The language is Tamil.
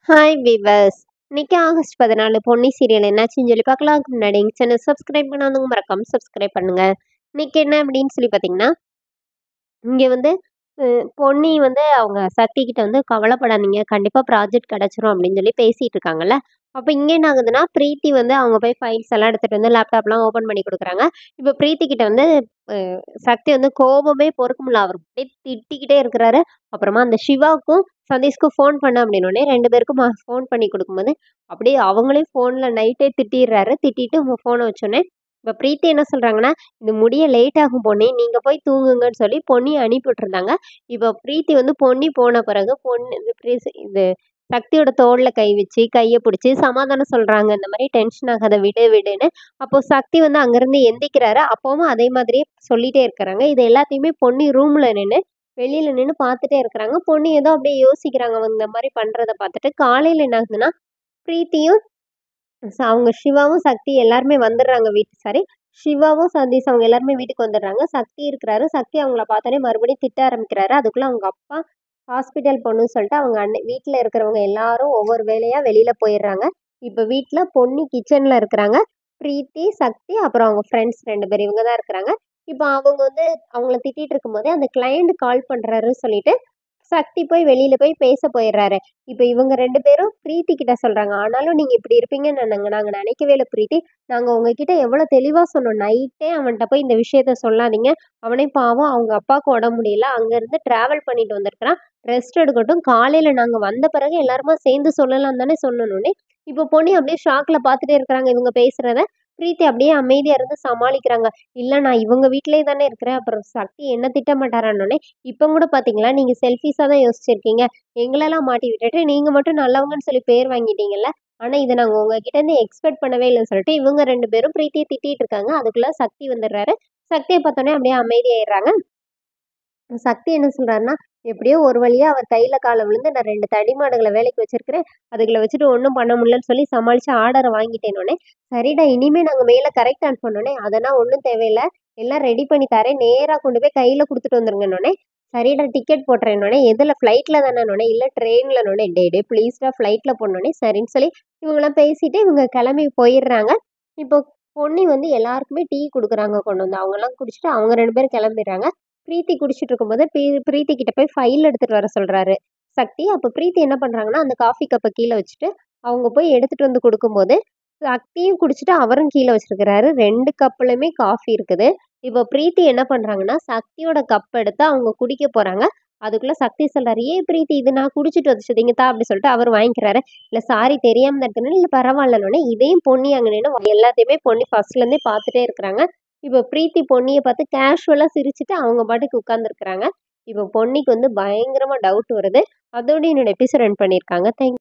Hi viewers. இன்னைக்கு ஆகஸ்ட் 14 பொன்னி சீரியல் என்னாச்சுன்னு சொல்லி பார்க்கலாம். அதுக்கு முன்னாடி எங்கள் சேனல் சப்ஸ்கிரைப் பண்ணாதவங்க மறக்காம சப்ஸ்கிரைப் பண்ணுங்க. இன்னைக்கு என்ன அப்படின்னு சொல்லி பார்த்தீங்கன்னா, இங்க வந்து பொன்னி வந்து அவங்க சக்தி கிட்ட வந்து கவலைப்படாதீங்க. கண்டிப்பா ப்ராஜெக்ட் கிடைச்சிரும் அப்படின்னு சொல்லி பேசிட்டு இருக்காங்கல்ல. அப்ப இங்க என்ன ஆகுதுன்னா, பிரீத்தி வந்து அவங்க போய் ஃபைல்ஸ் எல்லாம் எடுத்துட்டு வந்து லேப்டாப்லாம் ஓப்பன் பண்ணி குடுக்குறாங்க. இப்ப பிரீத்தி கிட்ட வந்து அ சக்தி வந்து கோபமே பொறுக்க முடியல. அவர் அப்படியே திட்டிக்கிட்டே இருக்கிறாரு. அப்புறமா அந்த சிவாவுக்கும், சதீஷ்க்கும் ஃபோன் பண்ணு அப்படின்னோனே 2 பேருக்கும் ஃபோன் பண்ணி குடுக்கும்போது, அப்படியே அவங்களையும் ஃபோன்ல நைட்டே திட்டிர்றாரு. திட்டிட்டு உங்க ஃபோன வச்சோனே, இப்ப பிரீத்தி என்ன சொல்றாங்கன்னா, "இது முடிய லேட் ஆகும் பொன்னி. நீங்க போய் தூங்குங்கன்னு" சொல்லி பொன்னிய அனுப்பி விட்டுருந்தாங்க. இப்போ பிரீத்தி வந்து பொன்னி போன பிறகு பொண்ணு இது சக்தியோட தோள்ல கை வச்சு, கைய புடிச்சு சமாதானம் சொல்றாங்க. இந்த மாரி டென்ஷன் ஆகாத விடு விடுன்னு. அப்போ சக்தி வந்து அங்கருந்து எந்திரிக்கிறாரு. அப்பவும் அதே மாதிரியே சொல்லிட்டே இருக்கிறாங்க. இது எல்லாத்தையுமே பொன்னி ரூம்ல நின்னு, வெளியில நின்னு பார்த்துட்டே இருக்கிறாங்க. பொன்னி ஏதோ அப்படியே யோசிக்கிறாங்க. அவங்க இந்த மாரி பண்றத பார்த்துட்டு. காலையில என்ன ஆகுதுன்னா, பிரீத்தியும் அவங்க சிவாவும், சக்தி எல்லாருமே வந்துடுறாங்க சாரி சிவாவும், சதீஷ் அவங்க எல்லாருமே வீட்டுக்கு வந்துடுறாங்க. சக்தி இருக்கிறாரு. சக்தி அவங்கள பார்த்தோனே மறுபடியும் திட்ட ஆரம்பிக்கிறாரு. அதுக்குள்ள அவங்க அப்பா ஹாஸ்பிட்டல் போணும்னு சொல்லிட்டு அவங்க வீட்ல இருக்கிறவங்க எல்லாரும் ஒவ்வொரு வேலையா வெளியில போயிடுறாங்க. இப்ப வீட்ல பொன்னி கிச்சன்ல இருக்கிறாங்க. பிரீத்தி, சக்தி அப்புறம் அவங்க ஃப்ரெண்ட்ஸ் 2 பேர் இவங்க தான் இருக்கிறாங்க. இப்ப அவங்க வந்து அவங்கள திட்டிட்டு இருக்கும்போதே அந்த கிளையண்ட் கால் பண்றாருன்னு சொல்லிட்டு சக்தி போய் வெளியில போய் பேச போயிடுறாரு. இப்ப இவங்க 2 பேரும் பிரீத்தி கிட்ட சொல்றாங்க. ஆனாலும் நீங்க இப்படி இருப்பீங்கன்னு நாங்க நாங்க நினைக்கவே இல்ல பிரீத்தி. நாங்க உங்ககிட்ட எவ்வளோ தெளிவா சொன்னோம். நைட்டே அவன்ட்ட போய் இந்த விஷயத்த சொல்லாதீங்க. அவனே பாவம் அவங்க அப்பாவுக்கு உடம்பு முடியல. அங்கருந்து டிராவல் பண்ணிட்டு வந்திருக்கிறான். ரெஸ்ட் எடுக்கட்டும். காலையில நாங்க வந்த பிறகு எல்லாருமா சேர்ந்து சொல்லலாம் தானே சொன்னோனே, இப்ப பொன்னி அப்படியே ஷாக்ல பார்த்துட்டே இருக்கிறாங்க இவங்க பேசுறத. பிரீத்தி அப்படியே அமைதியா இருந்து சமாளிக்கிறாங்க. இல்ல நான் இவங்க வீட்லயே தானே இருக்கிறேன். அப்புறம் சக்தி என்ன திட்ட மாட்டாரான்னோனே, இப்ப கூட பாத்தீங்களா, நீங்க செல்ஃபிஷா தான் யோசிச்சிருக்கீங்க. எங்களெல்லாம் மாட்டி விட்டுட்டு, நீங்க மட்டும் நல்லவங்கன்னு சொல்லி பேர் வாங்கிட்டீங்கல்ல. ஆனா, இத நாங்க உங்ககிட்ட இருந்து எக்ஸ்பெக்ட் பண்ணவே இல்லன்னு சொல்லிட்டு, இவங்க 2 பேரும் பிரீத்திய திட்டிட்டு இருக்காங்க. அதுக்குள்ள சக்தி வந்துடுறாரு. சக்திய பார்த்தோனே அப்படியே அமைதியாயிடுறாங்க. சக்தி என்ன சொல்றாருன்னா, எப்படியோ ஒரு வழியா அவர் கையில கால்ல விழுந்து, நான் 2 தடி மாடுகள வேலைக்கு வச்சிருக்கிறேன். அதுகள வச்சுட்டு ஒண்ணும் பண்ண முடியலன்னு சொல்லி சமாளிச்சு ஆர்டர வாங்கிட்டேன்னோனே, சரிடா இனிமே நாங்க மெயில கரெக்ட் அனுப்பனோனே, அதெல்லாம் ஒண்ணும் தேவையில்ல. எல்லாம் ரெடி பண்ணி தரேன். நேரா கொண்டு போய் கையில குடுத்துட்டு வந்துருங்கன்னோனே, சரிடா டிக்கெட் போட்டுறேன்னோனே, எதுல ஃப்ளைட்ல தானேன்னோனே, இல்ல ட்ரெயின்லன்னோனே, டேய் டேய் ப்ளீஸ்டா ஃப்ளைட்ல போன்னோனே, சரின்னு சொல்லி இவங்கலாம் பேசிட்டு இவங்க கிளம்பி போயிடுறாங்க. இப்போ பொன்னி வந்து எல்லாருக்குமே டீ குடுக்குறாங்க கொண்டு வந்து. அவங்கலாம் குடிச்சுட்டு அவங்க 2 பேரும் கிளம்பிடுறாங்க. பிரீத்தி குடிச்சிட்டு இருக்கும்போது, பிரீத்தி கிட்ட போய் ஃபைல் எடுத்துட்டு வர சொல்றாரு சக்தி. அப்ப பிரீத்தி என்ன பண்றாங்கன்னா, அந்த காஃபி கப்ப கீழ வச்சுட்டு, அவங்க போய் எடுத்துட்டு வந்து குடுக்கும்போது, சக்தியும் குடிச்சிட்டு அவரும் கீழ வச்சிருக்கிறாரு. 2 கப்லயுமே காஃபி இருக்குது. இப்ப பிரீத்தி என்ன பண்றாங்கன்னா, சக்தியோட கப் எடுத்து அவங்க குடிக்க போறாங்க. அதுக்குள்ள சக்தி சொல்றாரு, "ஏன் பிரீத்தி இது நான் குடிச்சிட்டு வச்சது இங்க தா" அப்படி சொல்லிட்டு அவரு வாங்கிக்கிறாரு. "இல்ல சாரி தெரியாம தான் எடுத்தேனே." "இல்ல பரவாயில்லன்னோனே." இதையும் பொன்னி அங்க நின்னு எல்லாத்தையுமே பொன்னி ஃபர்ஸ்ட்ல இருந்தே பார்த்துட்டே இருக்கிறாங்க. இப்ப பிரீத்தி பொன்னிய பார்த்து கேஷுவலா சிரிச்சுட்டு அவங்க பாட்டுக்கு உட்கார்ந்துருக்காங்க. இப்ப பொன்னிக்கு வந்து பயங்கரமா டவுட் வருது. அதோட என்னோட எபிசோட் எண்ட் பண்ணியிருக்காங்க. தேங்க்